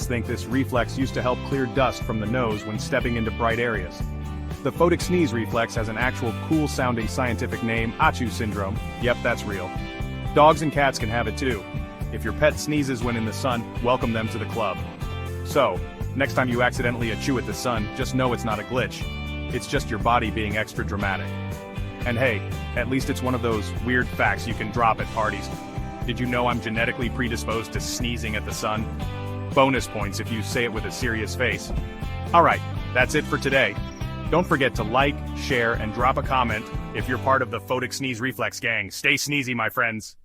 think this reflex used to help clear dust from the nose when stepping into bright areas. The Photic Sneeze Reflex has an actual cool-sounding scientific name, ACHOO syndrome. Yep, that's real. Dogs and cats can have it too. If your pet sneezes when in the sun, welcome them to the club. So, next time you accidentally achoo at the sun, just know it's not a glitch. It's just your body being extra dramatic. And hey, at least it's one of those weird facts you can drop at parties. Did you know I'm genetically predisposed to sneezing at the sun? Bonus points if you say it with a serious face. Alright, that's it for today. Don't forget to like, share, and drop a comment if you're part of the Photic Sneeze Reflex gang. Stay sneezy, my friends.